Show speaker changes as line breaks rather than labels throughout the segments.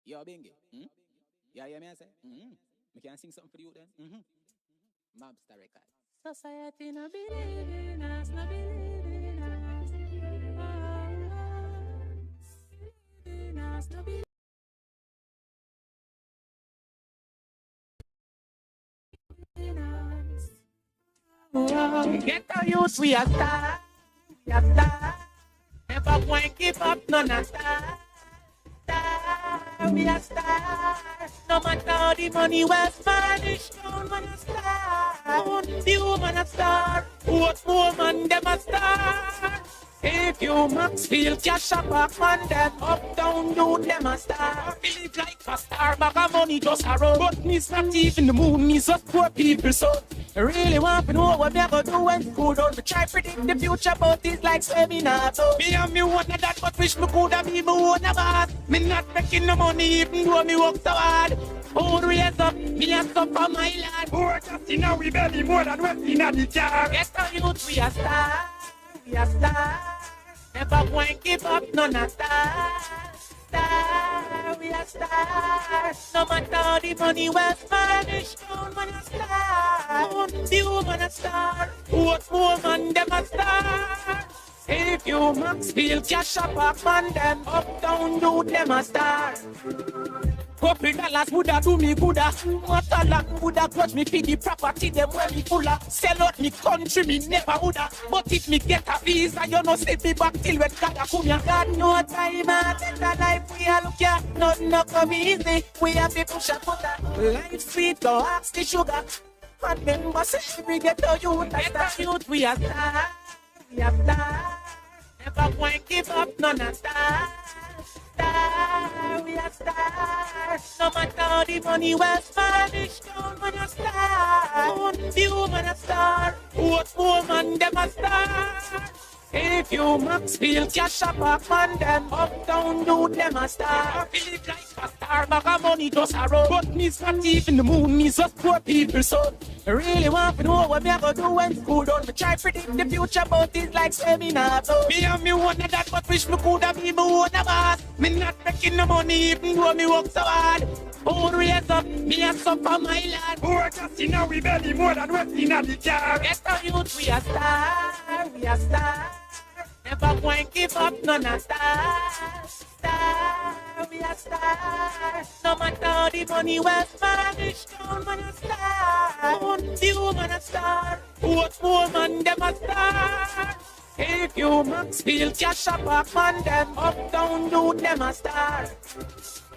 Yo, Bingy. Yeah, yeah, me I say. We can sing something for you then. Mobster record. Society no believe in us, no believe in us. In us, no believe in us. Get a youth, we are star, we are star. Never going to give up, none of star. Star, we are star. No matter how the money was vanished, no man a star. The woman a star. What woman them a star? If you max feel cash up back on them, up down you them a star. Believe like a star, bag of money just a run. But me's not even the moon, me's just poor people so. I really want to know what they're gonna do when school done. To try predict the future, but it's like seminar. So me and me one of that, but wish me could have been my own boss. Me not making no money even though me work so hard. Food raise up, me a suffer my lad. Poor just in our belly more than what's in the jar. Get a youth, we a star, we a star. Never going to give up, none a star. Star, we a star. No matter how the money was vanished, no man a star. The woman a star. What woman them a star? If you max feel cash up back on them, up down you them a star. $50 woulda do me gooda. What Timberland woulda grudge me for the property them where me fulla. Sell out me country, me never woulda. But if me get a visa, you know send me back till when God a come ya. God no time and better life we a look ya. Nothing no come easy, we have to push a butter. Life sweet, go ask the sugar. And remember say we get to youth, get to youth we a star, we a star. Never going to give up, none a star. Star, we a star. No matter how the money was Spanish, don't man a star. The woman a star. What woman them a star? If you max feel cash up on them, uptown do them a star. Feel it like a star, bag of money just a roll. But me's not even the moon, me's just poor people, so I really want to know what me a go do when school done. Me try predict the future, but it's like seminar. So me and me one of that, but wish me could have been my own boss. Me not making no money even though me work so hard. Own raise up, me a suffer my lad. We're just in our belly more than what's in the jar. Get the youth, we a star, we a star. Never going to give up, none a star. Star, we a star. No matter how the money was Spanish, don't man a star. The woman a star. What woman them a star? If you max feel cash up on them, uptown do them a star.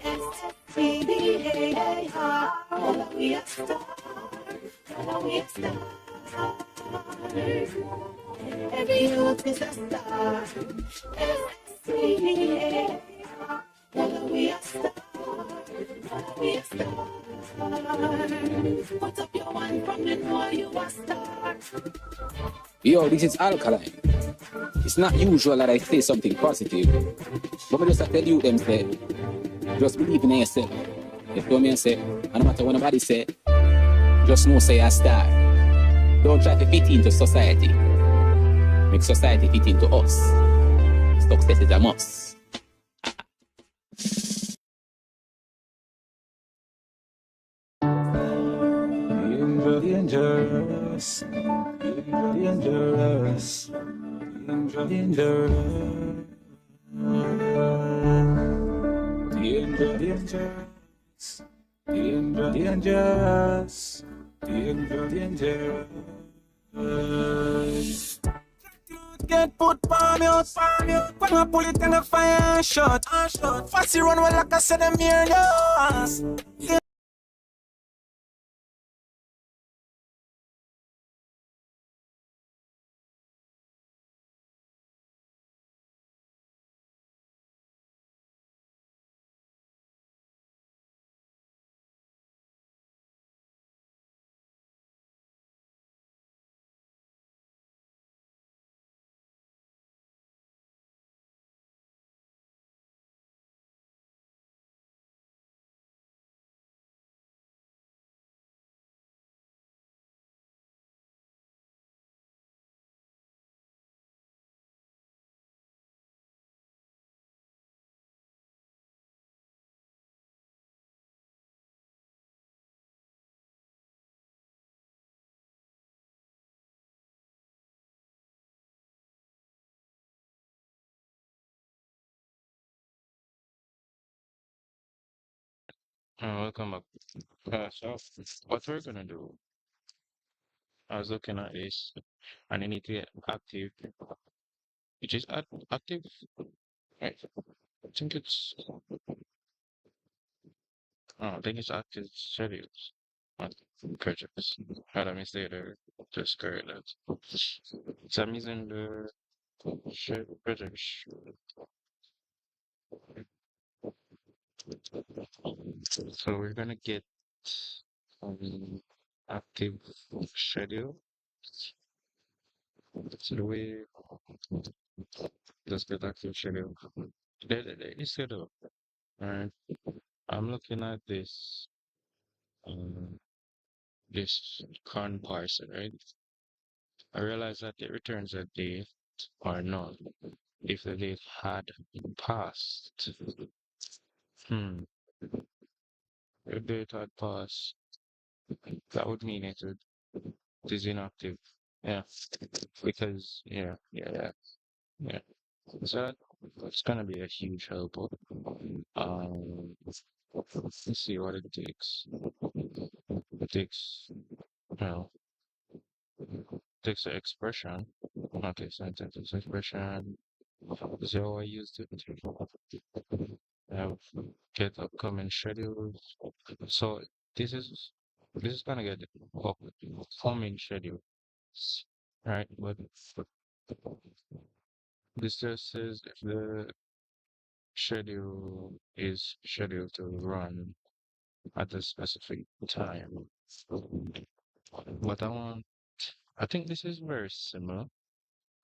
S-T-B-A-A-R, we a star. We a star. Every youth is a star. S-T-A-R. We a star. We a star. Put up your one from the know you a star.
Yo, this is Alkaline. It's not usual that I say something positive, but I just tell you them say, just believe in yourself. You feel me and say, and no matter what nobody say, just know say a star. Don't try to fit into society. Make society fit into us. Success is a must. Dangerous, dangerous, dangerous, dangerous, dangerous, dangerous.
Get put palm out. When I pull it in the fire and shot. Fussy run well like I said I'm here lost.
Welcome back. So, what we're gonna do, I was looking at this, and you need to get active, which is active, right? I think it's active schedules, not projects. Had a mistake there, just correct that. So I'm using the projects. So we're gonna get active schedule. So the way, let's get active schedule. The schedule. Alright, I'm looking at um, this con parser, right? I realize that it returns a date or not if the date had passed. Hmm, if the date had passed, that would mean it is inactive. Yeah, because yeah. So that's gonna be a huge help. Um, Let's see what it takes. It takes the expression. Okay, sentence expression. This is how I used it. Have get upcoming schedules. So this is this is gonna get upcoming schedule, right? But this just says if the schedule is scheduled to run at a specific time. But I think this is very similar,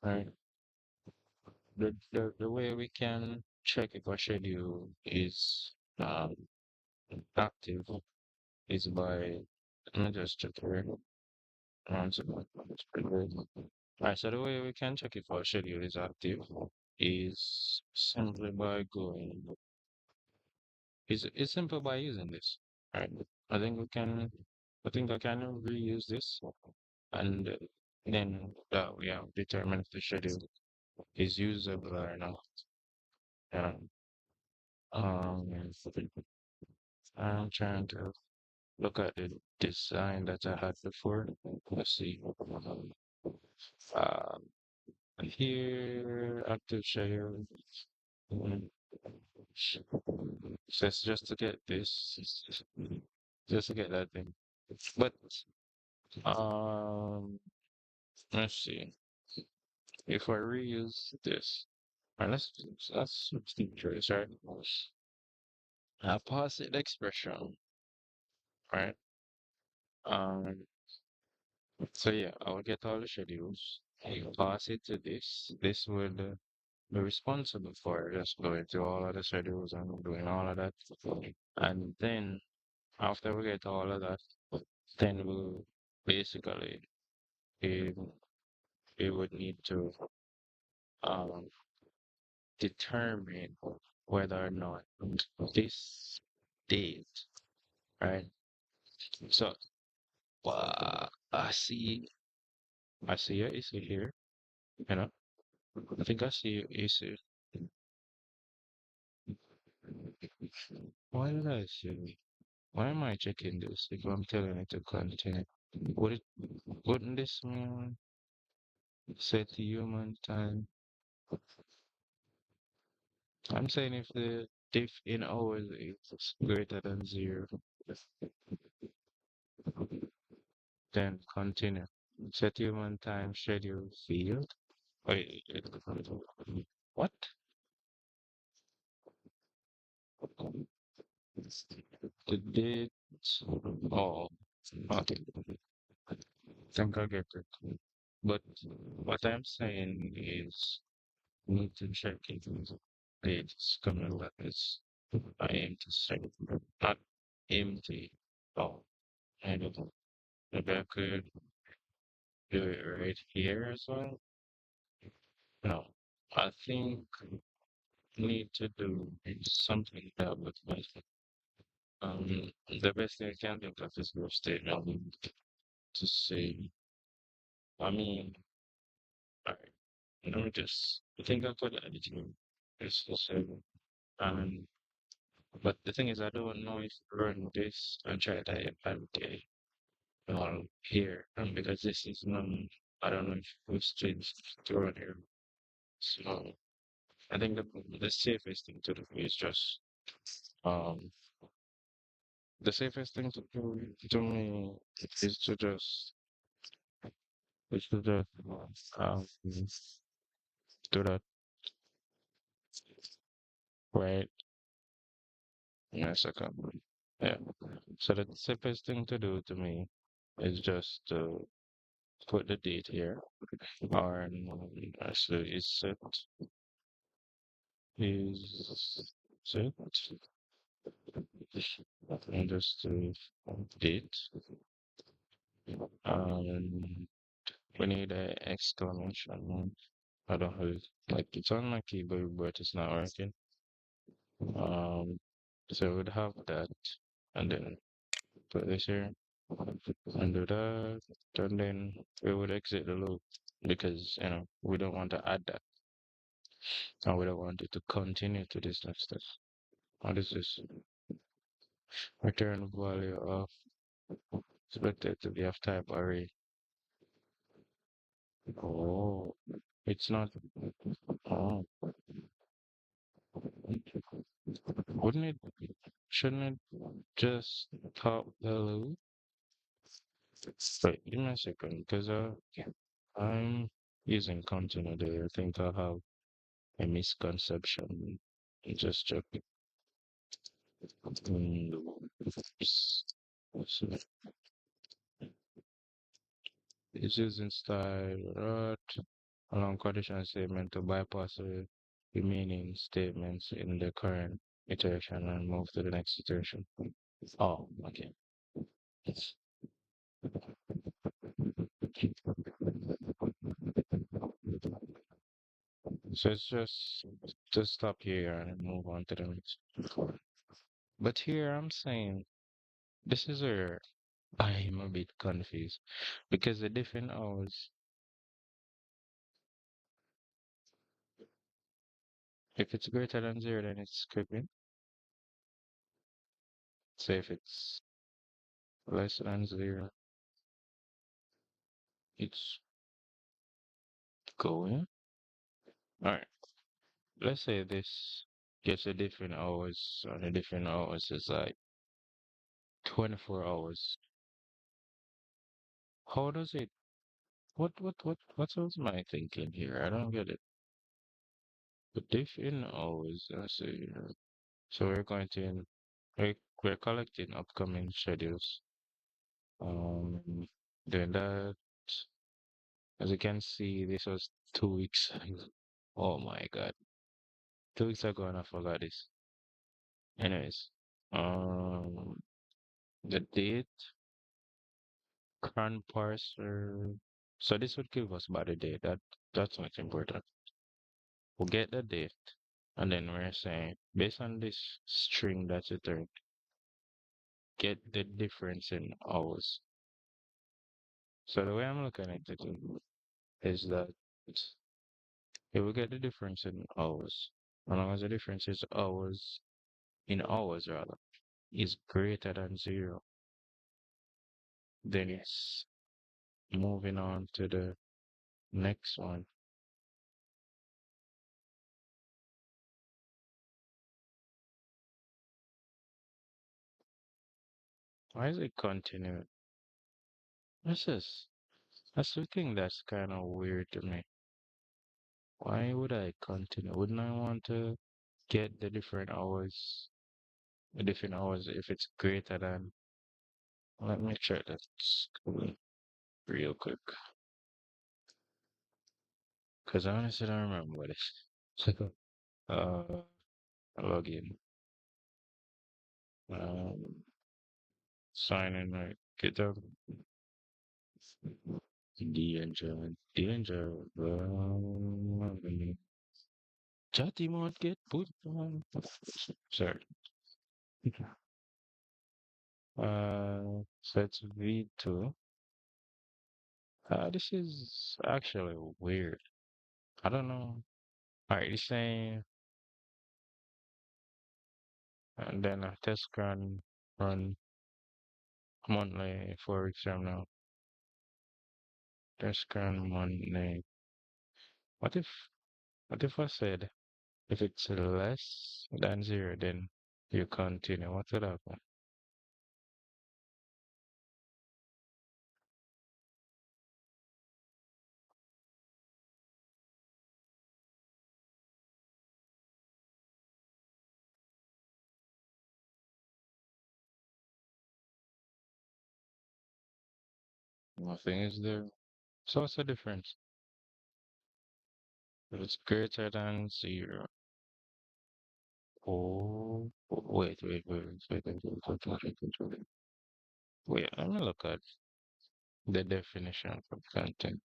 right? The way we can check if a schedule is active is by, let me just check here. One second. It's pretty good. Alright, so the way we can check if our schedule is active is simply by going, it's simple by using this. Right? I think we can, I think I can reuse this and then that we have determined if the schedule is usable or not. Yeah. Um, I'm trying to look at the design that I had before. Let's see. Um, here, active schedule. Mm, so it's just to get this, just to get that thing. But let's see. If I reuse this, all right, let's substitute this, right? A positive expression, right? Um, so yeah, I will get all the schedules. I pass it to this. This would be responsible for just going through all of the schedules and doing all of that. And then after we get all of that, then we'll basically we, we would need to um, determine whether or not this date, right? So I see your issue here, you know. I think I see your issue. Why did I see? Why am I checking this if I'm telling it to continue? Would it wouldn't this mean set human time? I'm saying if the diff in hours is greater than zero, then continue. Set human time schedule field. Wait, what? The date. Oh, okay. Think I get it. But what I'm saying is, need to check if the date is coming back as I aim to say, not empty. Oh, I don't know. Maybe I could do it right here as well. No, I think need to do something that would make the best thing I can think of is your statement to say, I mean, alright, let me just, I think I put editing this to say, um, but the thing is, I don't know if run this and try to implement here, because this is I don't know if we've changed to run here. So I think the safest thing to do is just, um, the safest thing to do to me is to just is to just do that, right? In a second. Yeah. So the simplest thing to do to me is just to put the date here. Or actually is set and just date. Um we need an exclamation. I don't have it. Like it's on my keyboard but it's not working. Um so we'd have that and then put this here and do that, and then we would exit the loop because we don't want to add that and we don't want it to continue to this next step. What is this? Return value of expected to be of type array. Oh, it's not. Oh, wouldn't it? Shouldn't it just top the loop? Wait, give me a second, because I'm using continuity. I think I have a misconception. Just checking. Loops. So it's using style along condition statement to bypass the remaining statements in the current iteration and move to the next iteration. Oh, okay. It's, so it's just to stop here and move on to the next. But here I'm saying this is where I'm a bit confused because the different hours, if it's greater than zero, then it's skipping. So if it's less than zero, it's going. All right. Let's say this gets a different hours, and the different hours is like 24 hours. How does it? What was my thinking here? I don't get it. But different hours, I see. So we're going to we're collecting upcoming schedules. Then that, as you can see, this was 2 weeks. Oh my God, 2 weeks ago, and I forgot this. Anyways, um, the date, current parser. So this would give us by the date. That's what's important. We'll get the date, and then we're saying based on this string that you turn, get the difference in hours. So the way I'm looking at it is that if we get the difference in hours, as long as the difference is hours in hours rather is greater than zero, then it's moving on to the next one. Why is it continuing? This is that's the thing that's kind of weird to me. Why would I continue? Wouldn't I want to get the different hours if it's greater than? Let me check that real quick, because I honestly don't remember what it's. uh, login. Um, sign in right. GitHub. Danger. Chatty won't get put on. Sorry. So it's V2. This is actually weird. I don't know. Alright, it's saying, and then a test run monthly 4 weeks from now. Test run monthly. What if, what if I said, if it's less than zero, then you continue? What would happen? Nothing is there. So what's the difference? If it's greater than zero. Oh, wait. Wait, let me look at the definition of content.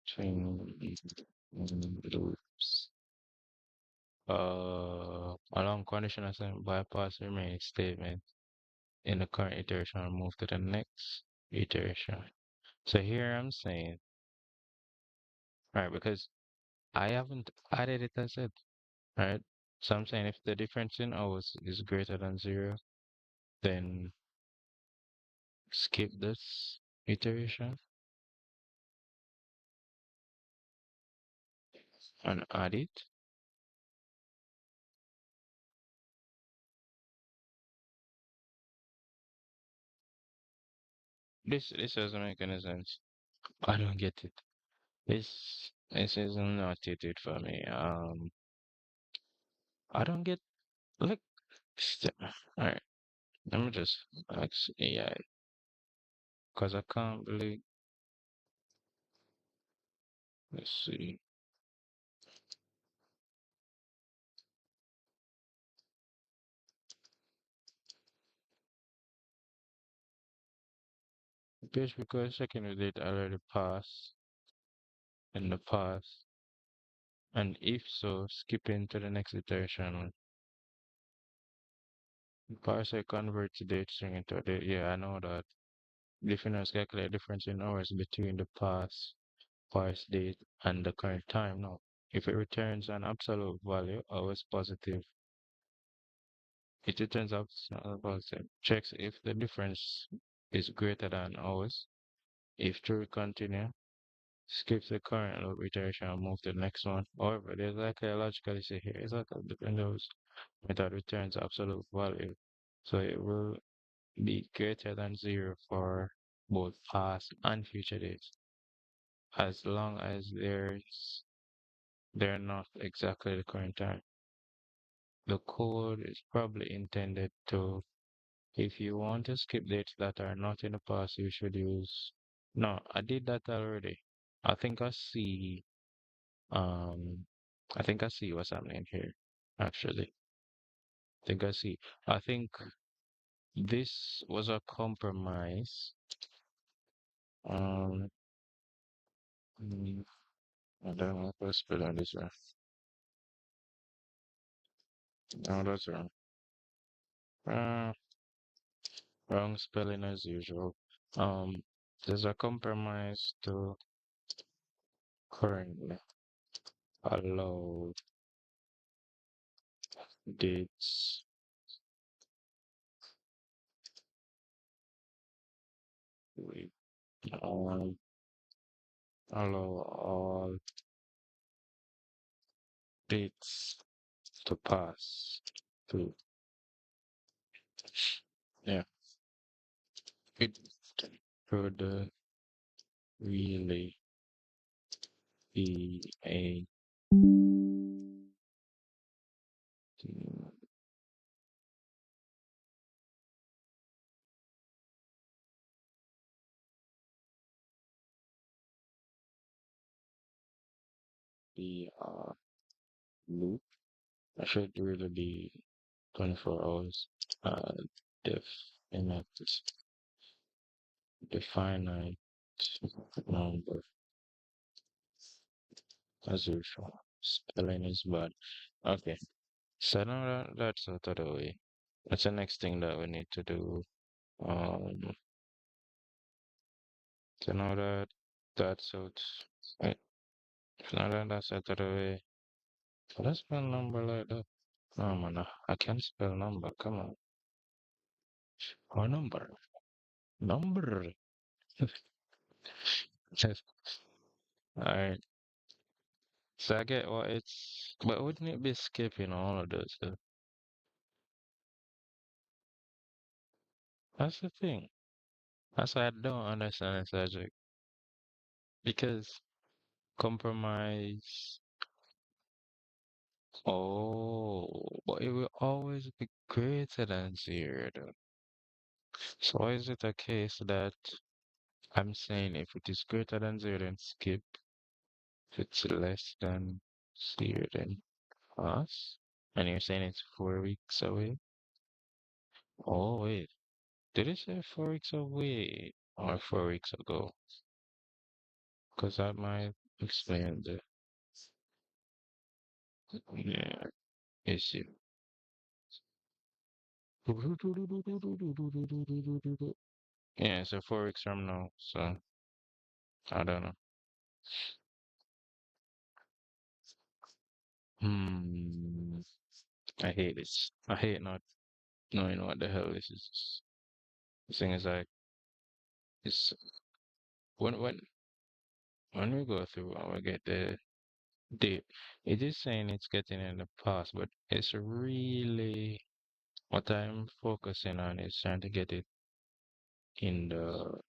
Chain loops. Along conditional statement, bypass remaining statement in the current iteration and move to the next iteration. So here I'm saying, right, because I haven't added it as it, right? So I'm saying if the difference in hours is greater than zero, then skip this iteration and add it. This doesn't make any sense. I don't get it. This is not it for me. I don't get like all right. Let me just ask AI because I can't believe. Let's see. Just because checking the date already passed in the past, and if so, skipping to the next iteration. Parser converts date string into a date. Yeah, I know that. Definers calculate difference in hours between the past parse date and the current time. No. If it returns an absolute value, always positive. It returns absolute positive. Checks if the difference is greater than hours. If true, continue. Skip the current loop iteration and move to the next one. However, there's like a logical issue here. It's like the Windows method returns absolute value. So it will be greater than zero for both past and future days, as long as they're not exactly the current time. The code is probably intended to, if you want to skip dates that are not in the past, you should use. No, I did that already. I think I see. Um, I think I see what's happening here. Actually, I think I see. I think this was a compromise. Um, mm, I don't know if I spell on this right. No, that's wrong. Uh, wrong spelling as usual. Um, there's a compromise to currently allow dates with all allow all dates to pass through. Yeah, it could really be a be loop. I should really be 24 hours. Def definite number as usual. Spelling is bad. Okay, so now that's out of the way. That's the next thing that we need to do. Um, so now that that's out, right? So now that that's out of the way, so let's spell number like that. No man, I can't spell number. Come on, or number, number. Alright, so I get what it's, but wouldn't it be skipping all of those? That's the thing. That's why I don't understand this logic. Because compromise, oh, but it will always be greater than zero, though. So why is it a case that I'm saying if it is greater than zero, then skip? If it's less than zero, then pass? And you're saying it's 4 weeks away? Oh, wait. Did it say 4 weeks away or 4 weeks ago? Because that might explain the yeah, issue. Yeah, so 4 weeks from now. So I don't know. Hmm. I hate this. I hate not knowing what the hell this is. The thing is like it's when we go through and we get the date, it is saying it's getting in the past, but it's really what I'm focusing on is trying to get it in the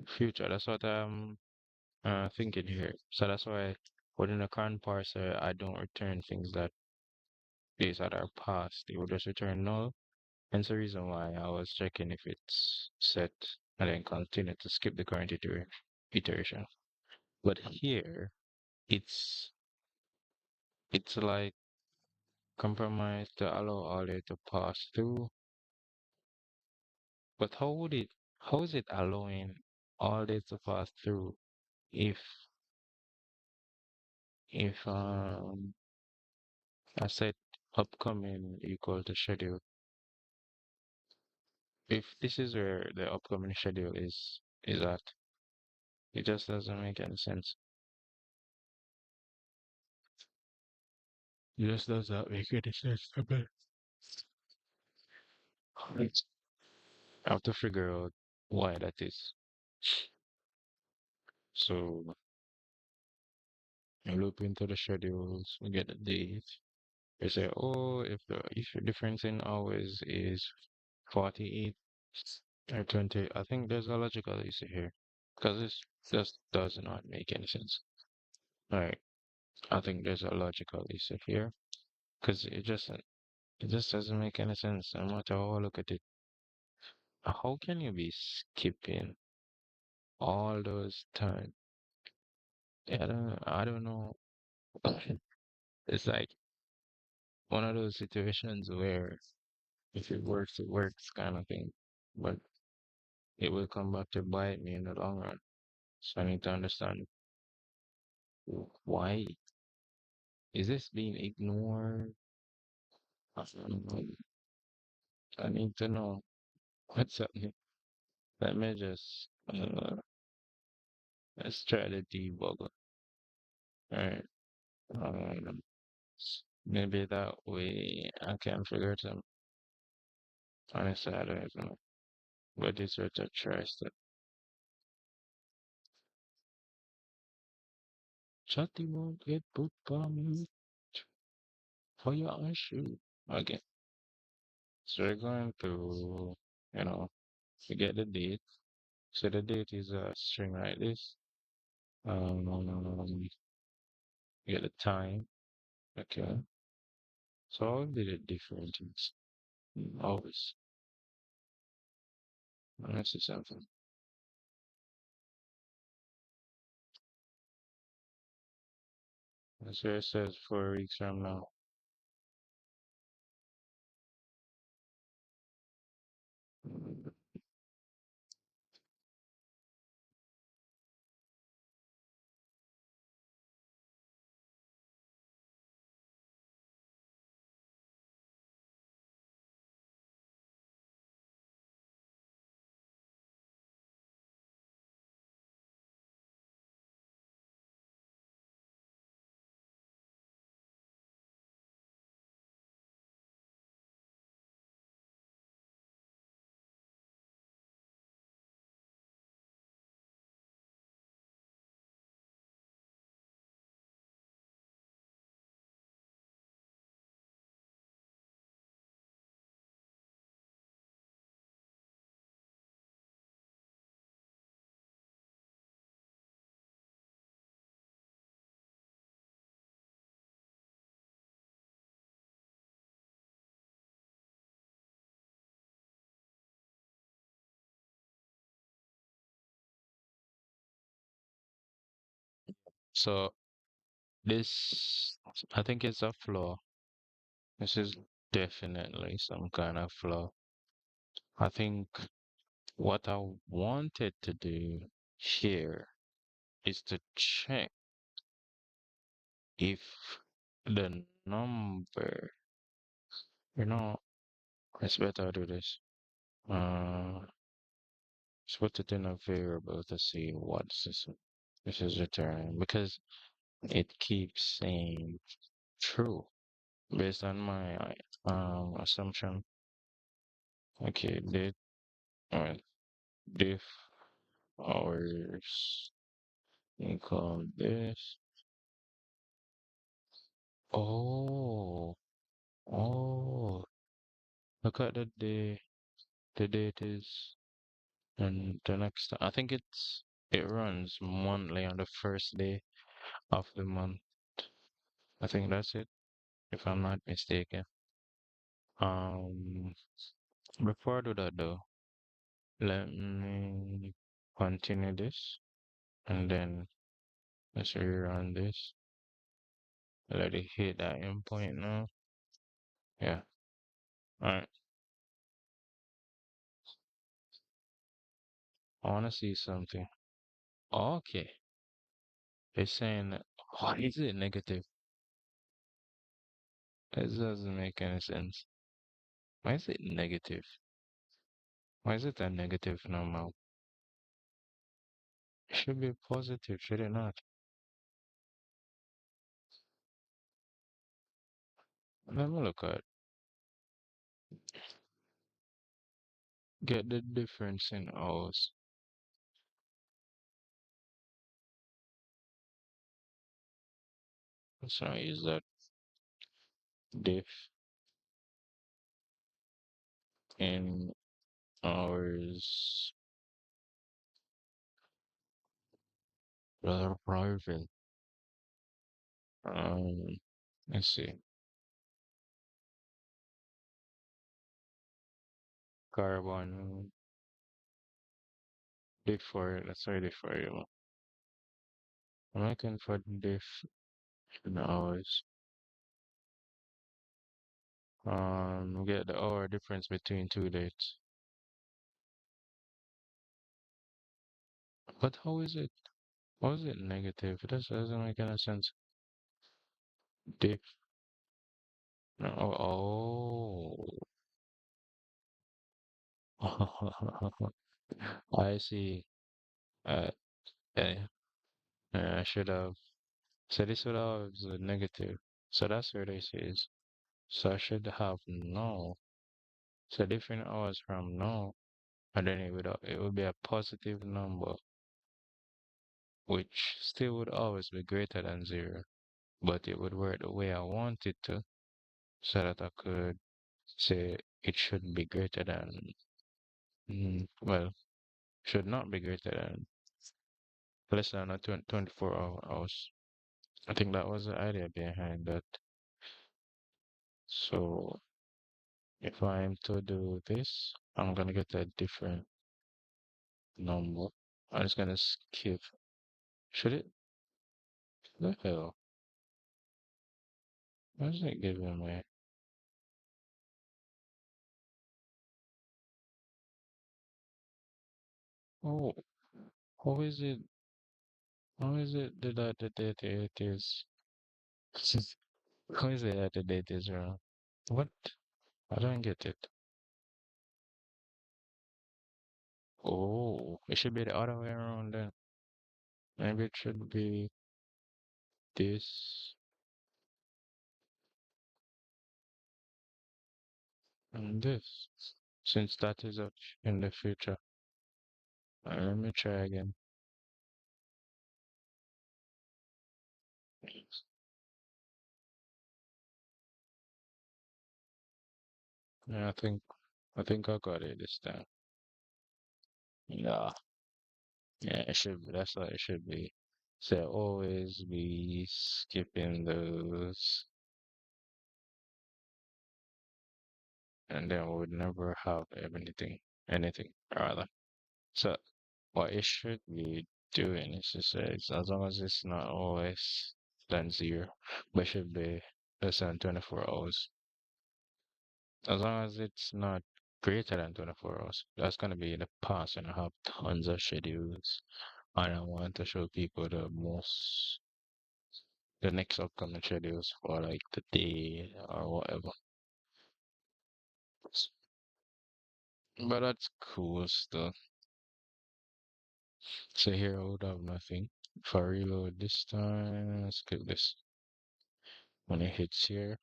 future. That's what I'm thinking here. So that's why within the current parser, I don't return things that days that are past. It will just return null. Hence the reason why I was checking if it's set and then continue to skip the current iteration. But here, it's it's like compromised to allow all data to pass through. But how is it allowing all data to pass through if if I set upcoming equal to schedule? If this is where the upcoming schedule is at, it just doesn't make any sense. It just does not make any sense. Okay. I have to figure out why that is. So I look into the schedules, we get the date. They say, oh, if the difference in hours is 48 or 20, I think there's a logical issue here. Because this just does not make any sense. Alright, I think there's a logical issue here. Because it just doesn't make any sense no matter how I look at it. How can you be skipping all those time? I don't know. It's like one of those situations where if it works kind of thing. But it will come back to bite me in the long run. So I need to understand why. Is this being ignored? I don't know. I need to know what's happening. Let me just let's try to debug it. Alright. Um, maybe that way I can figure it out. Honestly, I don't even know. But this is a try step. Chatty won't get put on for your issue. Okay. So we're going to, you know, we get the date. So the date is a string like this. We get the time. Okay. So how did it different things? Always. Let's see something. So it says 4 weeks from now. So this, I think it's a flaw. This is definitely some kind of flaw. I think what I wanted to do here is to check if the number, you know, it's better to do this. Let's put it in a variable to see what's this is returning because it keeps saying True. Based on my assumption. Okay, date, uh, diff hours equal this. Oh, oh, look at the day. The date is, and the next, I think it runs monthly on the first day of the month. I think that's it, if I'm not mistaken. Um, before I do that though, let me continue this and then let's rerun this. Let it hit that endpoint now. Yeah. Alright. I wanna see something. Okay. It's saying that, why is it negative? It doesn't make any sense. Why is it negative? Why is it a negative number? It should be positive, should it not? Let me look at get the difference in hours. So is that diff in hours rather private? Um, let's see. Carbon diff for it. Let's try diff for you. I'm looking for diff in hours. Get the hour difference between two dates. But how is it? How is it negative? It doesn't make any sense. Diff. No, oh. I see. Uh, yeah, I should have. So this would have a negative. So that's where this is. So I should have no. So different hours from no, and then it would be a positive number, which still would always be greater than zero, but it would work the way I want it to, so that I could say it should be greater than, well, should not be greater than less than a 24 hours. I think that was the idea behind that. So if I'm to do this, I'm gonna get a different number. I'm just gonna skip. Should it? The hell? Why is it giving me? Oh, how is it? How is it that the date it is? How is it that the date is wrong? What? I don't get it. Oh, it should be the other way around then. Maybe it should be this and this, since that is up in the future. Let me try again. Yeah, I think I got it this time. Yeah, yeah, it should be. That's what it should be. So always be skipping those, and then we would never have anything rather. So what it should be doing is to say, as long as it's not always than zero, but it should be less than 24 hours. As long as it's not greater than 24 hours, that's going to be in the past, and I have tons of schedules. And I want to show people the next upcoming schedules for like the day or whatever. But that's cool stuff. So here I would have nothing. If I reload this time, skip this. when it hits here,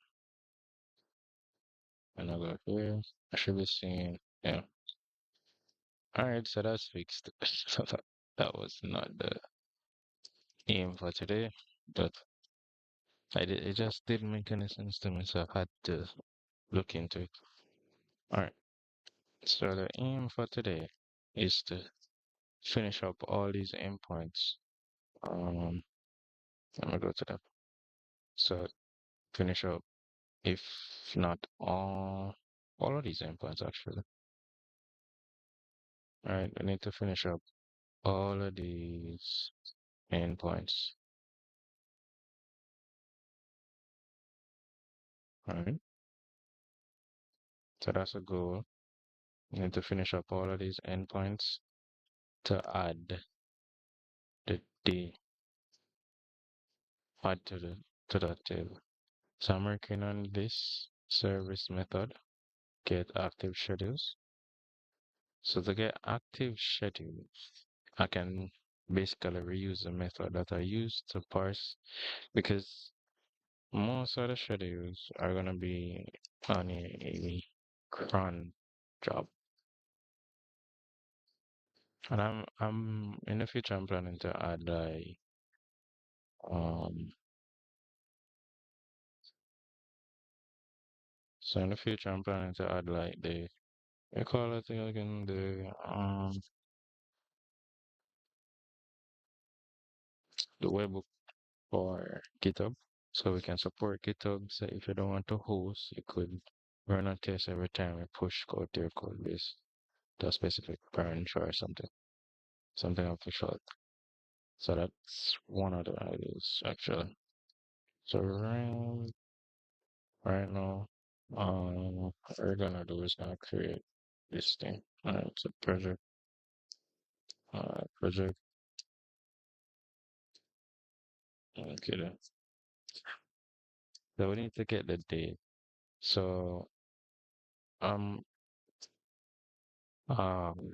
and I go here, I should be seeing, yeah. All right, so that's fixed. That was not the aim for today, but it just didn't make any sense to me, so I had to look into it. All right, so the aim for today is to finish up all these endpoints. Um, Let me go to that. So finish up, if not all of these endpoints actually. All right, we need to finish up all of these endpoints. All right, so that's a goal. We need to finish up all of these endpoints to the D, add to that table. So I'm working on this service method, get active schedules. So to get active schedules, I can basically reuse the method that I used to parse because most of the schedules are gonna be on a cron job. And I'm in the future I'm planning to add like um so in the future I'm planning to add like the I call it again the webhook for GitHub. So we can support GitHub. So if you don't want to host, you could run a test every time we push code to your code base to a specific branch or something. Something official. So that's one of the ideas actually. So right now, what we're gonna do is gonna create this thing. It's a project. Project. Okay. Then. So we need to get the date. So um um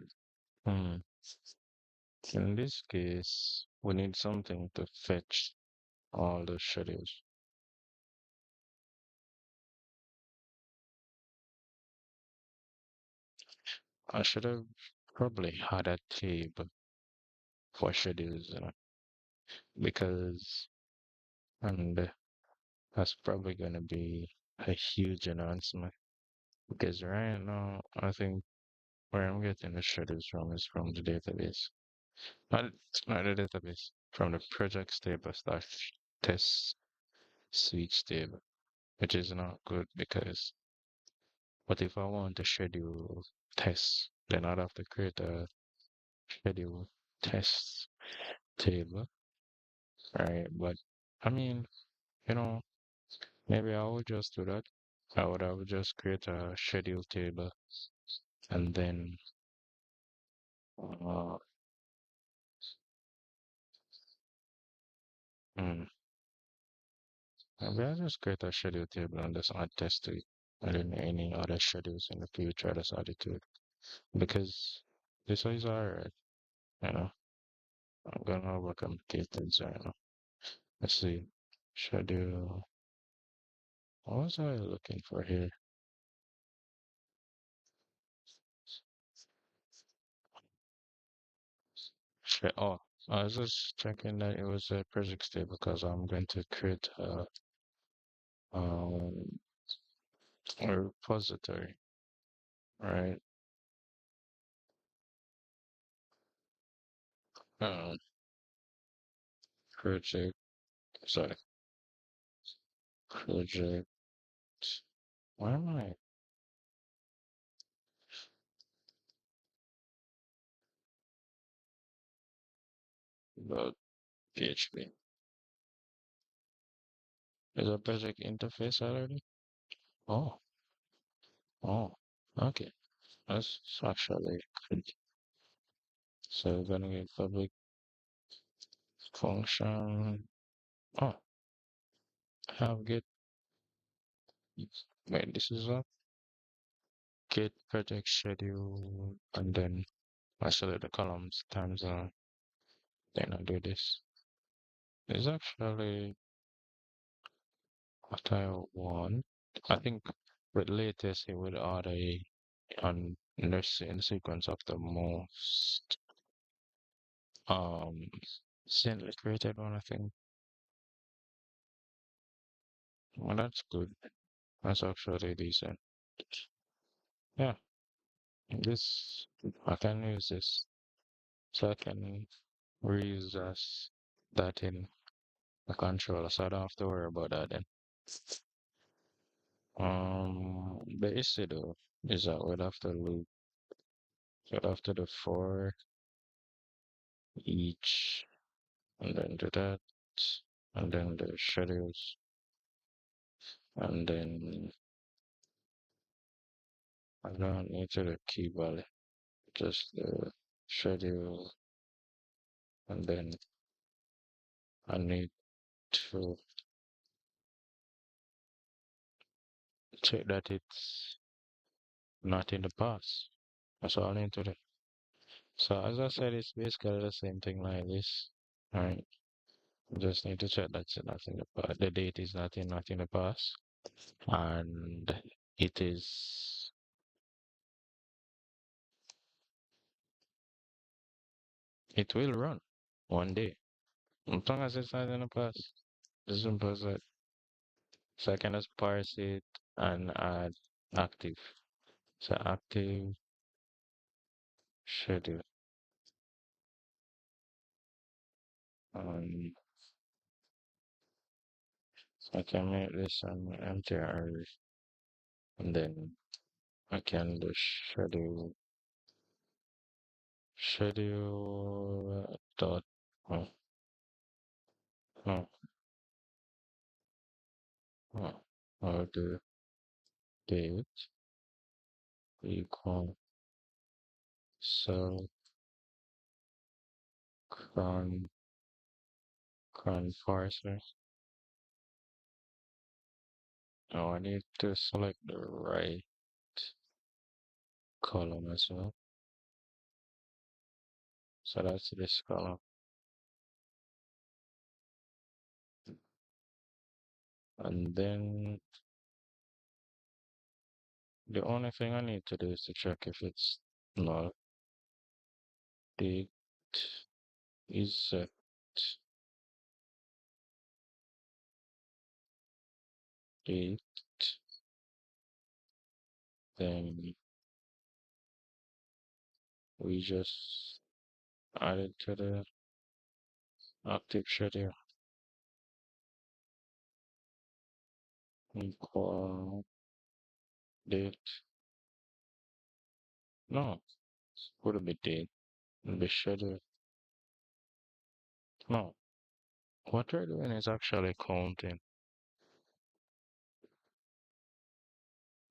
hmm, in this case, we need something to fetch all the schedules. I should have probably had a table for schedules, because and that's probably gonna be a huge announcement. Because right now, I think where I'm getting the schedules from is from the database. Not not the database, from the project table slash test suite table, which is not good because what if I want to schedule tests? Then I'd have to create a schedule test table, right? But I mean, you know, maybe I would just do that. I would just create a schedule table and then uh, hmm, maybe I'll just create a schedule table and just add test to it. And then any other schedules in the future, just add it to it. Because this is alright, you know. I'm gonna overcomplicate things right now. Let's see. Schedule. What was I looking for here? Oh, I was just checking that it was a project state because I'm going to create um, a repository, right? Um, project, sorry, project. Why am I? About PHP. Is a project interface already? Oh, oh, okay. That's actually good. So we're gonna get public function. Oh, I have get. Wait, this is a get project schedule, and then I select the columns times then I do this. It's actually what I want. I think with latest it would order on in the sequence of the most um recently created one, I think. Well, that's good. That's actually decent. Yeah, this I can use this, so I can reuse that in the controller, so I don't have to worry about that then. The issue though is that we'd have to loop, so I'd have to do four each, and then do that, and then the schedules, and then I don't need to the key value, just the schedule, and then I need to check that it's not in the past. That's all I need to do. So as I said, it's basically the same thing like this. Alright. Just need to check that's not in the past. The date is not in the past. And it is it will run one day. As long as it's not in the past. As simple as that. So I can just parse it and add active. So active schedule. Um so I can make this an empty array, and then I can do schedule dot oh, no, oh, or the date equal cell cron parser. Now I need to select the right column as well. So that's this column. And then the only thing I need to do is to check if it's null. Date is set. Date. Then we just add it to the active schedule. Equal date. No, would be date. The schedule. No, what we're doing is actually counting.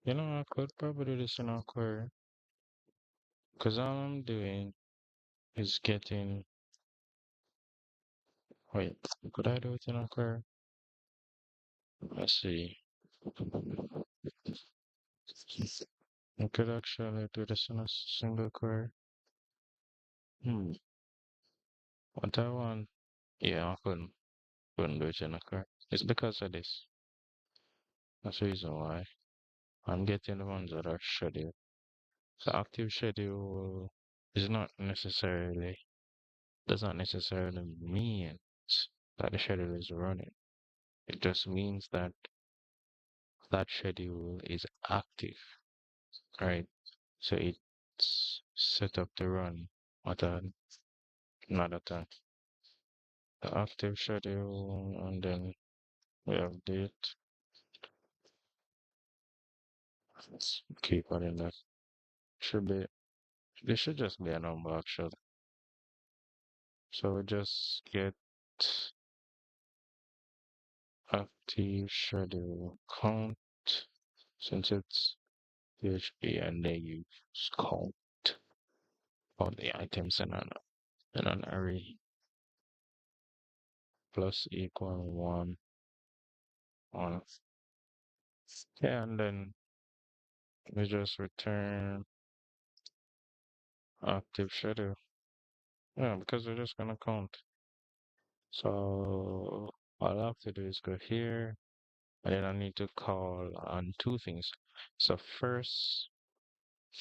You know, I could probably do this in our query. Because all I'm doing is getting. Wait, could I do it in our query? Let's see. I could actually do this in a single query. Hmm. What I want. Yeah, I couldn't do it in a query. It's because of this. That's the reason why. I'm getting the ones that are scheduled. So active schedule is not necessarily does not necessarily mean that the schedule is running. It just means that that schedule is active, right? So it's set up to run at another time. The active schedule, and then we have date. Let's keep it in there. Should be this should just be a number actually. So we just get active schedule count since it's PHP, and they use count all the items in an array plus equal one. Yeah, and then we just return active schedule. Yeah, because we're just gonna count. So all I have to do is go here, And then I need to call on two things. So first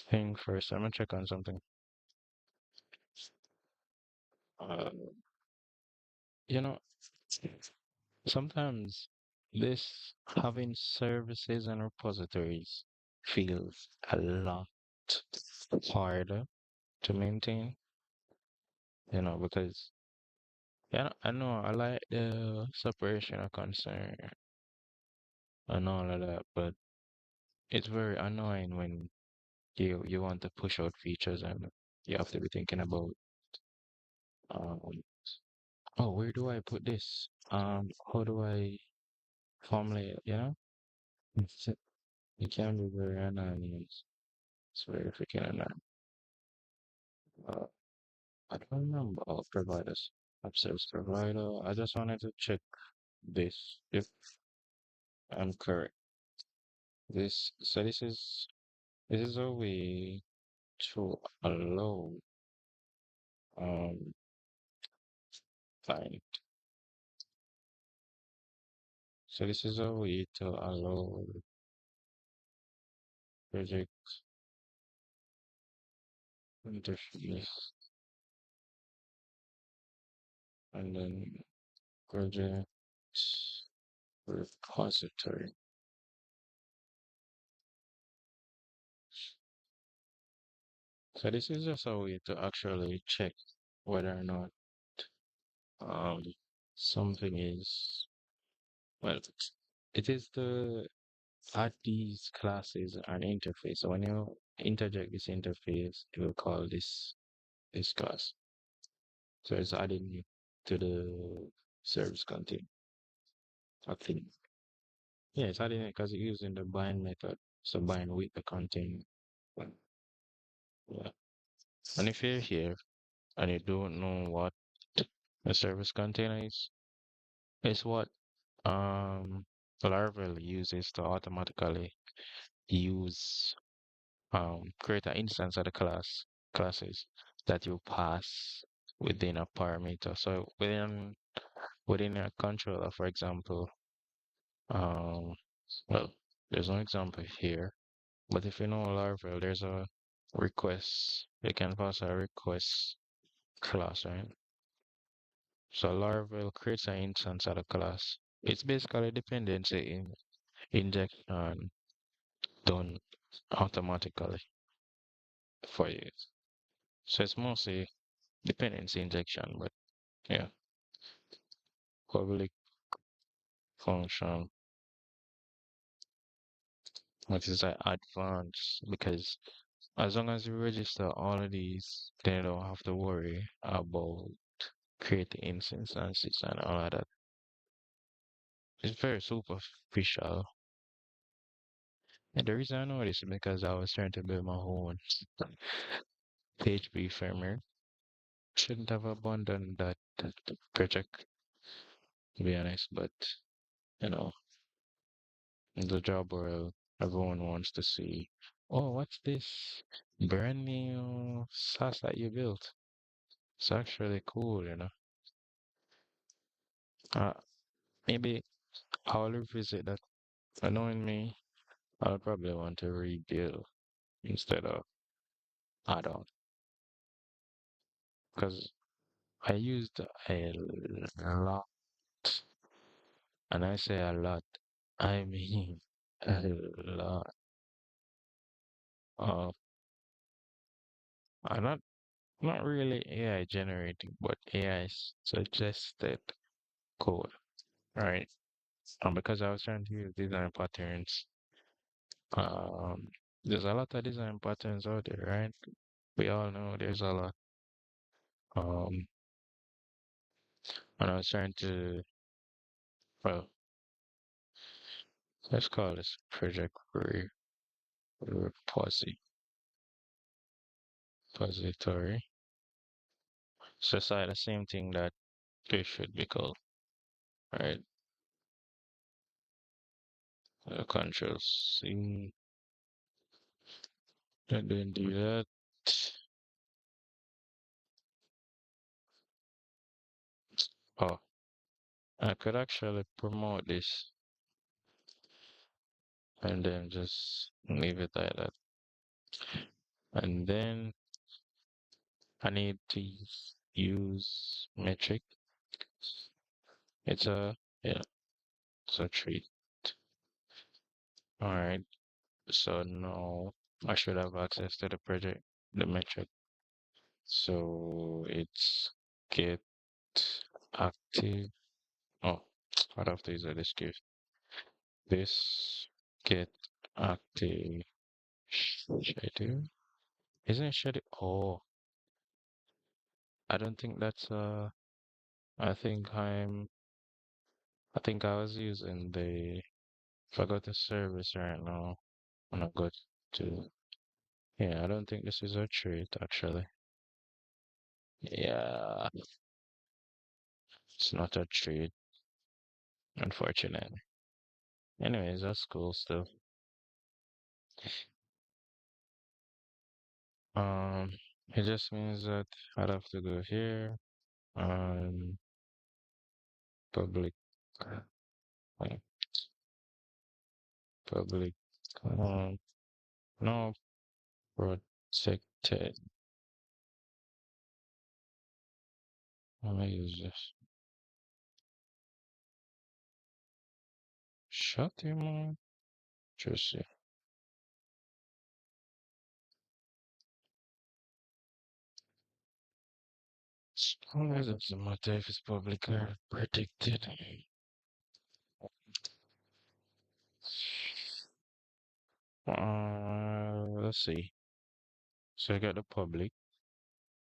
thing first, I'm gonna check on something. Uh, you know, sometimes this having services and repositories feels a lot harder to maintain, because yeah, I know I like the separation of concern and all of that, but it's very annoying when you want to push out features and you have to be thinking about um oh, where do I put this? How do I formulate it, It's, it can be very annoying. It's very freaking annoying. Uh, I don't remember all providers. App service provider. I just wanted to check this if I'm correct. This is a way to allow um fine. So this is a way to allow project interface and then project repository. So this is just a way to actually check whether or not um something is well it is to add these classes and interface. So when you interject this interface, you will call this class. So it's adding to the service content. I think. Yeah, it's adding it because it's using the bind method. So bind with the content. Well, yeah. And if you're here and you don't know what a service container is, it's what Laravel uses to automatically use create an instance of the classes that you pass within a parameter. So within a controller, for example, um well, there's no example here, but if you know Laravel, there's a request. You can pass a request class, right? So Laravel creates an instance of the class. It's basically a dependency injection done automatically for you. So it's mostly dependency injection, but yeah, public function, which is like advanced because as long as you register all of these, then you don't have to worry about creating instances and all of that. It's very superficial. And the reason I know this is because I was trying to build my own PHP framework. Shouldn't have abandoned that project, to be honest, but you know, in the job world, everyone wants to see, oh, what's this brand new SaaS that you built? It's actually cool. Uh, maybe I'll revisit that. Knowing me, I'll probably want to rebuild instead of add on because I used a lot, and I say a lot, I mean a lot of not really AI generating, but AI suggested code, right? Because I was trying to use design patterns, um, there's a lot of design patterns out there, right? We all know there's a lot. Um, and I was trying to, well, let's call this project repository. It's just like the same thing that it should be called, right? Control C, and then do that. Oh, I could actually promote this and then just leave it like that. And then I need to use metric. It's a, yeah, it's a treat. All right. So now I should have access to the project, the metric. So it's get active. Oh, I'd have to use a escape. This get active schedule. Isn't it schedule? Oh, I don't think that's I think I think I was using the if I go to service right now and I go to yeah, I don't think this is a trait actually. Yeah, it's not a trait, unfortunately. Anyways, that's cool stuff. Um, it just means that I'd have to go here, um, public, uh, public, um, no, protected. Let me use this. Shut your mouth. Just see. Why does it matter if it's public or protected? Let's see. So I got the public,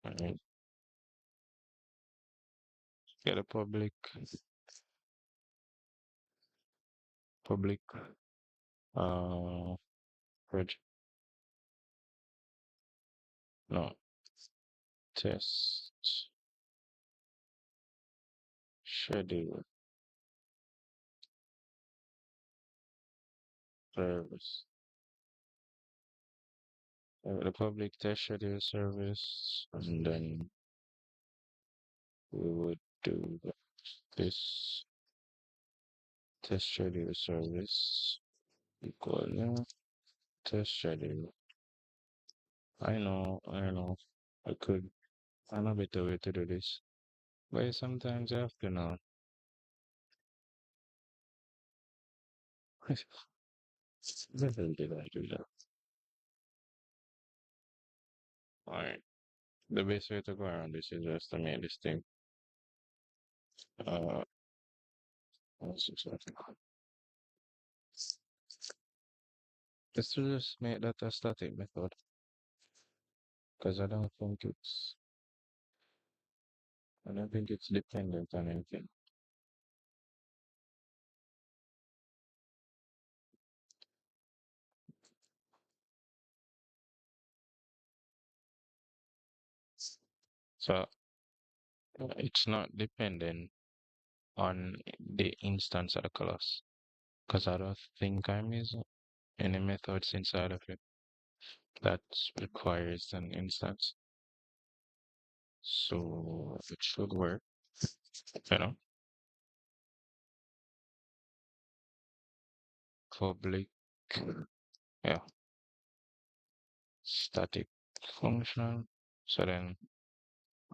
alright. Got the public, uh, project, no, test, schedule, service. The public test schedule service, and then we would do this test schedule service equal test schedule. I know. I could find a better way to do this. But sometimes you have to know. The hell did I do that? Alright. The best way to go around this is just to make this thing uh what's this one? Let's just make that a static method. Because I don't think it's dependent on anything. So it's not dependent on the instance of the class. Because I don't think I'm using any methods inside of it that requires an instance. So it should work, you know. Public, yeah, static function. So then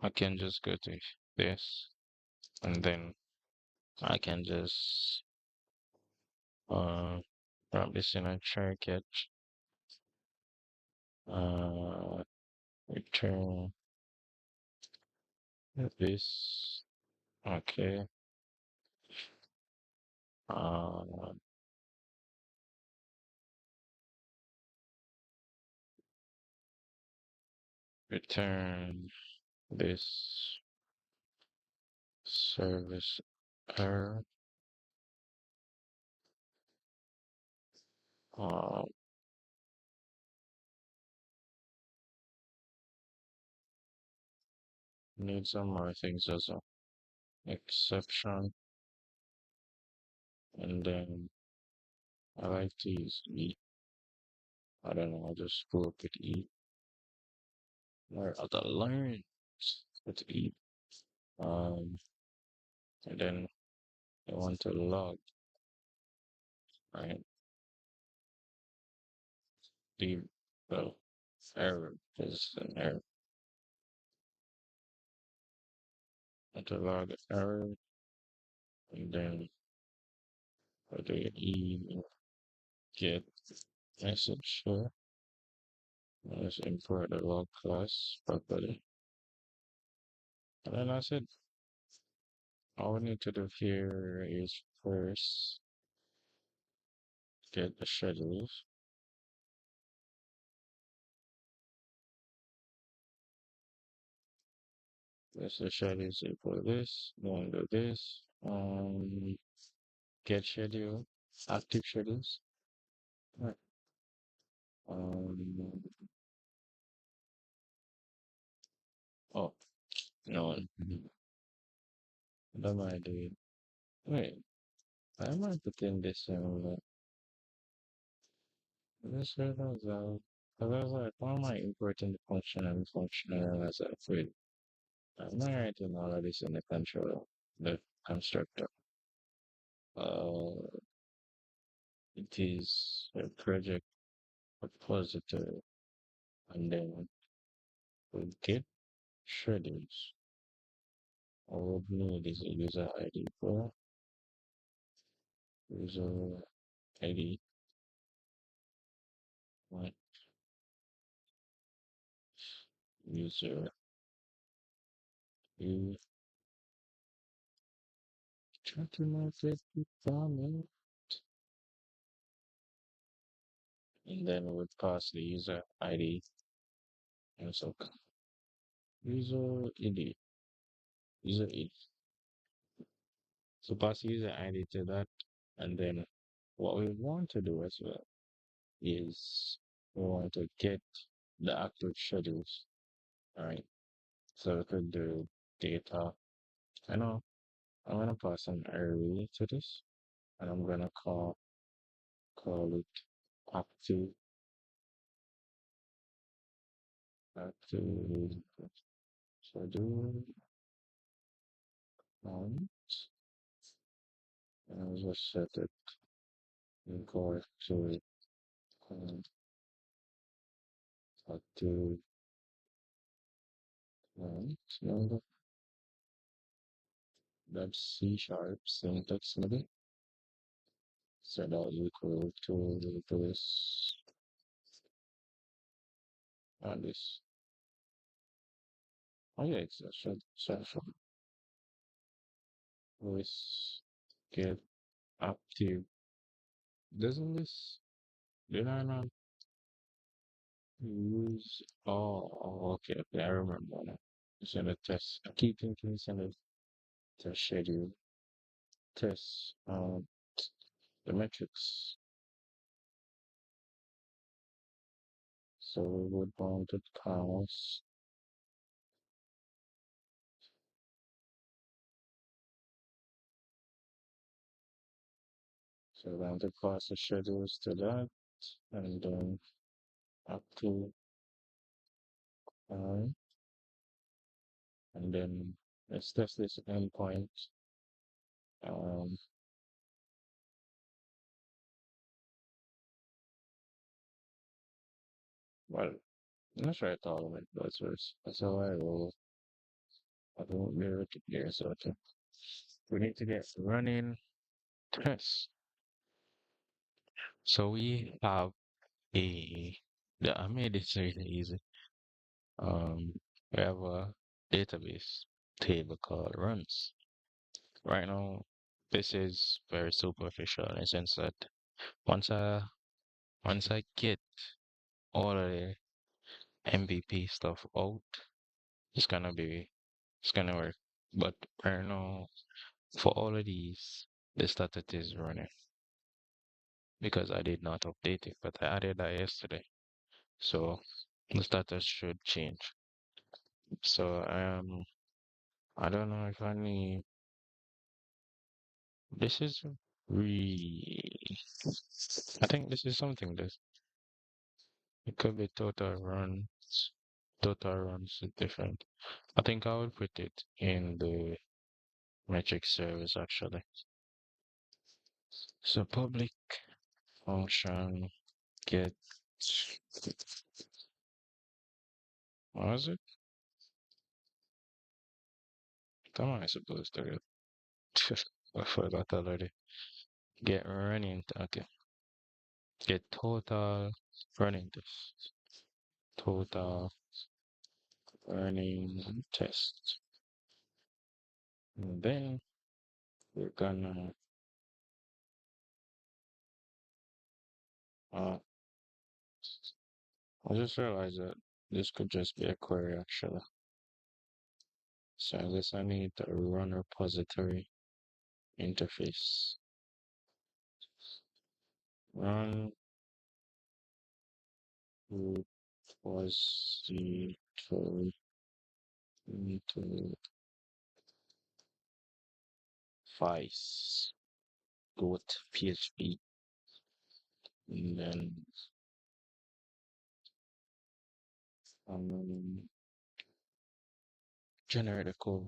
I can just go to this and then I can just uh wrap this in a try catch, uh return this, okay, uh return this service error, uh need some more things as a exception, and then I like to use E. I don't know, I'll just pull up with E. Where are the learns with E? Um, and then I want to log, right? the well, error is an error. To log the error, and then for the email get message here. Let's import the log class properly. And then I said, all we need to do here is first get the schedules. Let's the schedules equal this, then do this. Get schedule, active schedules. Right. Um, oh, no one. What am I doing? Wait, why am I putting this in? This was out. Because I was like, why am I importing the function and the function and I realized that wait, I'm not writing all of this in the control, the constructor. Uh, it is a project repository, and then we get schedules. All we need is a user ID for user ID. What user you try to not get the comment, and then we would pass the user ID and so user ID, user ID. So pass user ID to that, and then what we want to do as well is we want to get the active schedules. All right. So we could do data. I know I'm gonna pass an array to this, and I'm gonna call it active active schedule count, and I'll just set it equal to active count. No, that's C sharp syntax maybe. So that equal to this and this. Oh yeah, it's a should with get active. Doesn't this did I not use okay, okay, I remember now. Send a test. I keep thinking send a test schedule. Test the metrics. So we would want to pass so we want to pass the schedules to that and then active time. And then let's test this endpoint. Um, well, let's try it all of it. That's how I roll. I don't really care. So we need to get running tests. So we have I made it really easy. We have a database table called runs. Right now, this is very superficial in the sense that once I once I get all of the MVP stuff out, it's gonna be it's gonna work. But right now, for all of these, the status is running because I did not update it, but I added that yesterday. So the status should change. So I don't know if I need this is really I think this is something that it could be total runs. Total runs is different. I think I will put it in the metric service actually. So public function get What was it? Come on, I supposed to get. I forgot already. Get running. Okay. Get total running test. Total running test. And then we're gonna uh I just realized that this could just be a query actually. So I guess I need a run repository interface. Run repository interface. Goat PHP. And then um generate a code.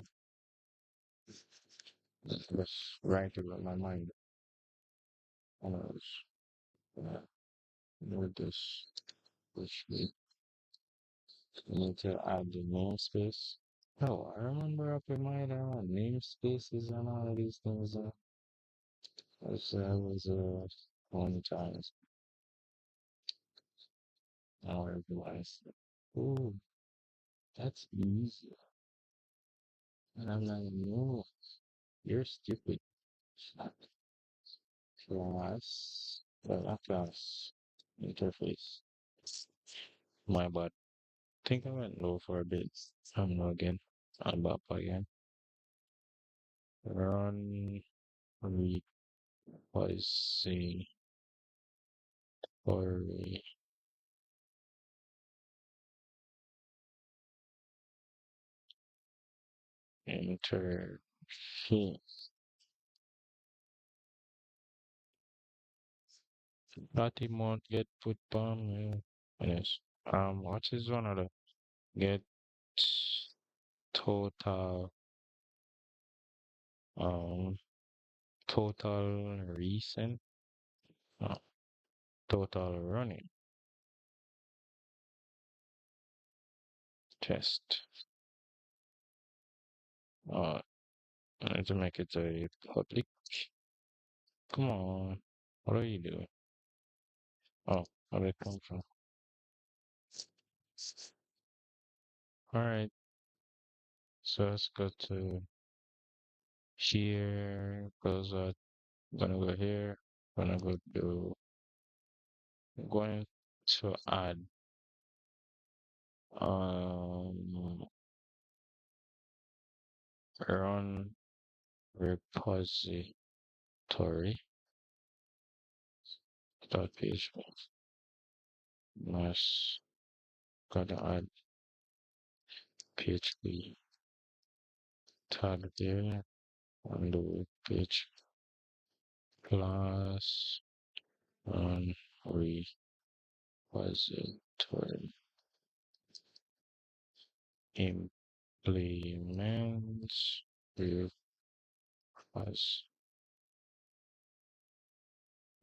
Just write it on my mind. And I was with this which we need to add the namespace. Oh, I remember up in my namespaces and all of these things. Was one time I realized, oh, that's easy. And I'm like, no, you're stupid. Class, not class interface. My bad. Think I went low for a bit. I'm low again. I'm up again. Run repository interface. That won't get put on. Yes. What is one of the get total um total recent uh, total running test. Uh, I need to make it a public. Come on, what are you doing? Oh, where did it come from? All right, so let's go to here. Because gonna go here. Gonna go to going to add um run repository dot php. Nice. Gotta add PHP tag there on the page class on repository implements repos.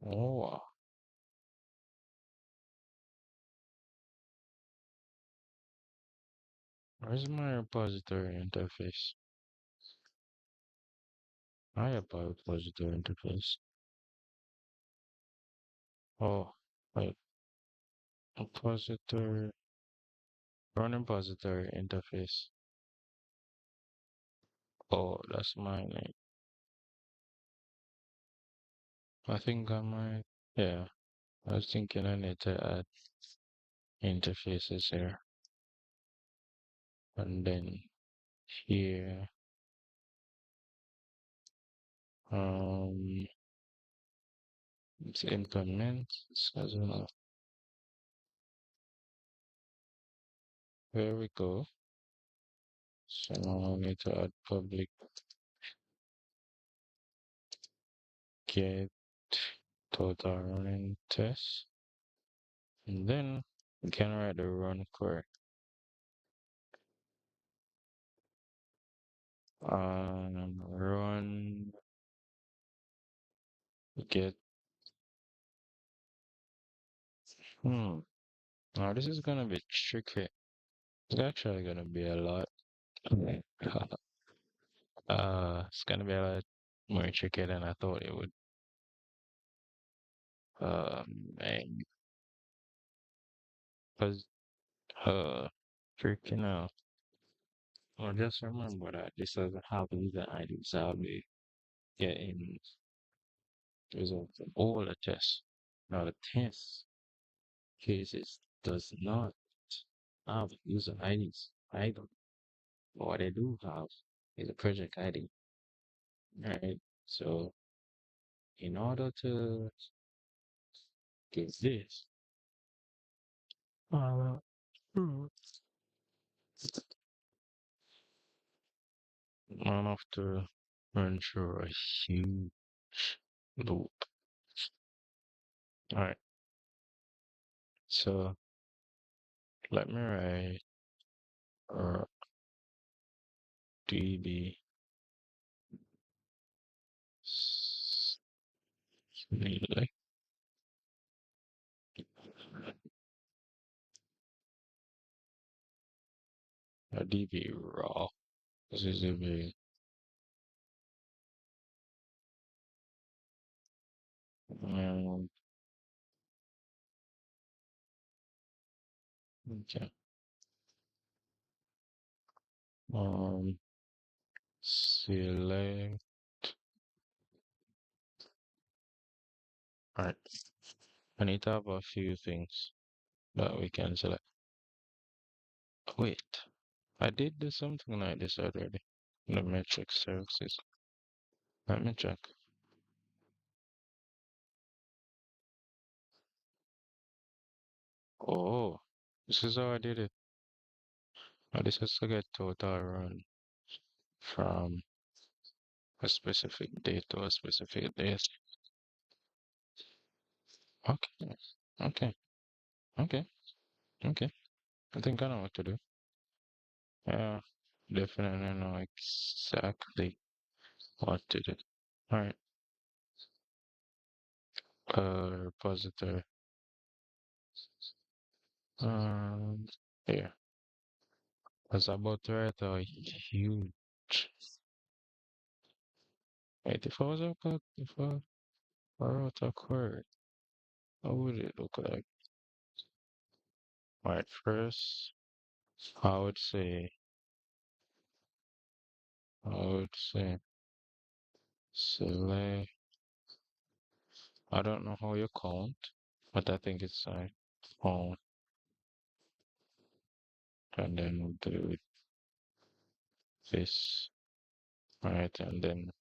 Oh, where's my repository interface? I have a repository interface. Oh, wait, repository, run repository interface. Oh, that's my name. I think I might, yeah, I was thinking I need to add interfaces here. And then here, um, it's implement, as well. There we go. So now I need to add public get total running test. And then we can write the run query. Run get, hmm. Now this is gonna be tricky. It's actually gonna be a lot. It's gonna be a lot more tricky than I thought it would. Man, cause freaking out. Well, just remember that this doesn't have user IDs. I'll be getting results of all the tests. Now the test cases does not have user IDs either. But what they do have is a project ID, right? So in order to get this, uh, hmm, I have to run through a huge loop. All right, so let me write db like a db raw. This is a big um, okay. Um, select. All right, I need to have a few things that we can select. Wait, I did do something like this already. The metric services. Let me check. Oh, this is how I did it. Oh, this is to get total run from a specific date to a specific date. Okay, okay, okay, okay. I think I know what to do. Yeah, definitely know exactly what to do. All right, repository. Um, here. I was about to write a huge. Wait, if I was about, if I wrote a query, what would it look like? All right, first, I would say, I would say, select. I don't know how you count, but I think it's like count, and then we'll do this, right? And then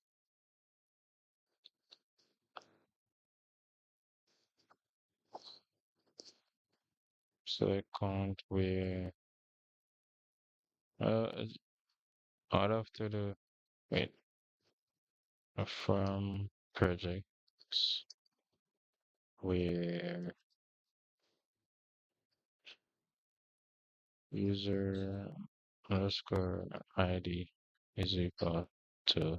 select count where, is- I'd have to do, wait, from projects where user underscore ID is equal to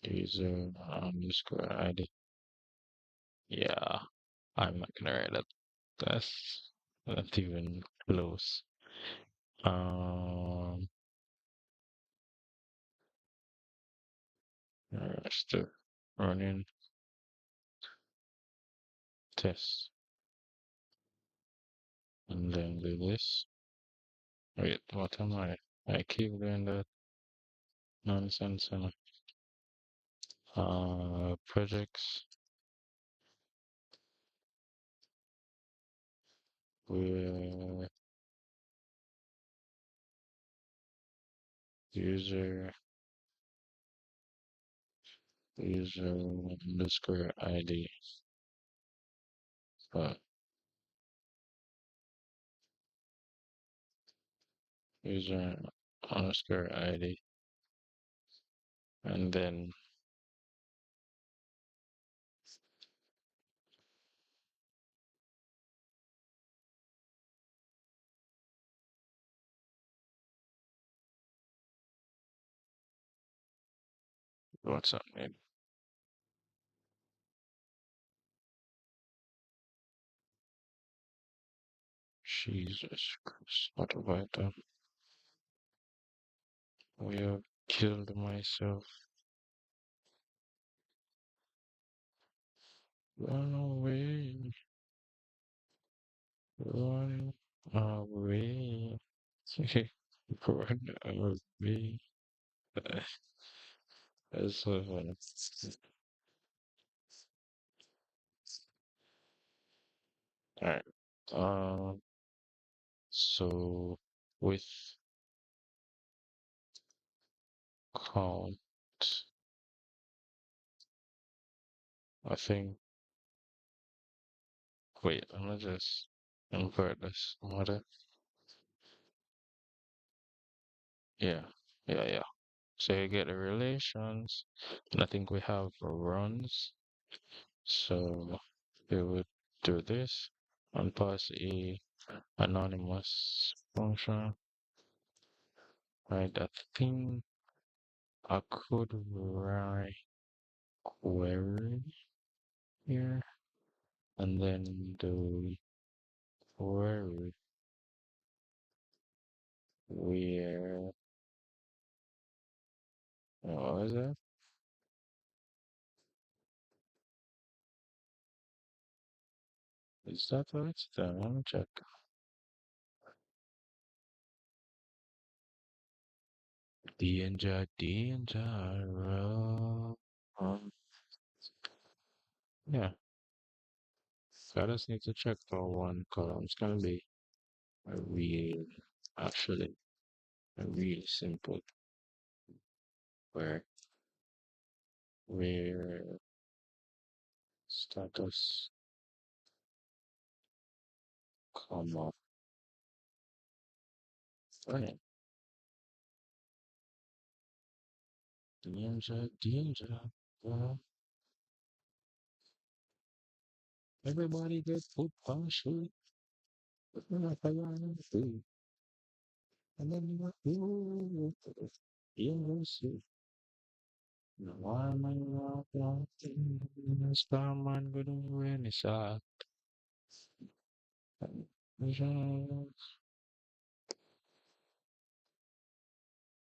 user underscore ID. Yeah, I'm not gonna write that. That's not even close. Um, still running test and then do this. Wait, what am I? I keep doing that nonsense and projects with user user underscore ID. Uh, user underscore ID. And then what's up, maybe? Jesus Christ. What have I done? We have killed myself. Run away. Run away. Run away. That's so funny. Alright. So with count, I think. Wait, I'm gonna just invert this. Yeah, yeah. So you get the relations, and I think we have runs. So we would do this and pass a anonymous function, right? I think I could write query here, and then the query where, what is that? Is that what it's done? Let me check. Danger, yeah. So I just need to check for one column. It's gonna be a real, actually, a really simple where where status comma friend. Danger. Uh, everybody get put partially. But we're not free. And then you got danger. No, why am I not wanting? Starman good when it's out.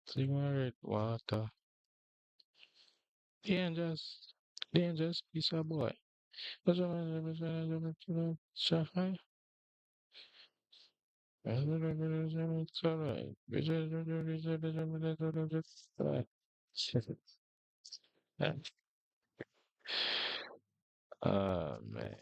Cigarette water. Dangerous. Dangerous piece of boy. Shafai. It's alright. Oh man.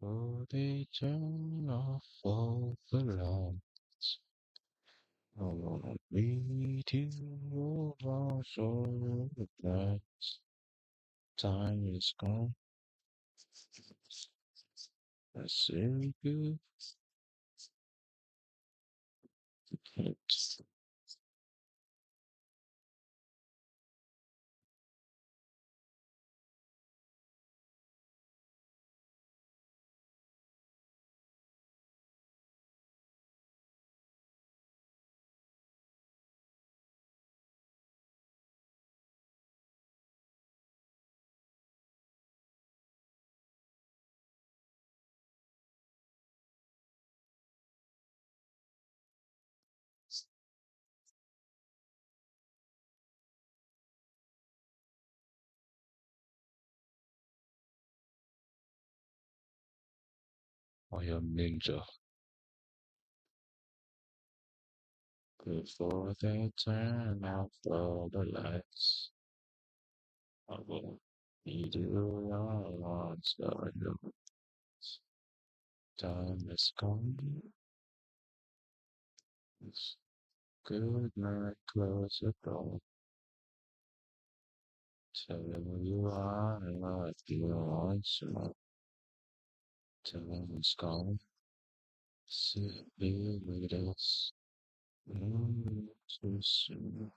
Oh, they turn off all the lights. Oh, we to over so that time is gone. That's very good. I am ninja. Before they turn off all the lights, I will need you all so your time is gone. It's good night, close the door. Tell you are not you want so time is gone. Sit be with us. Too soon.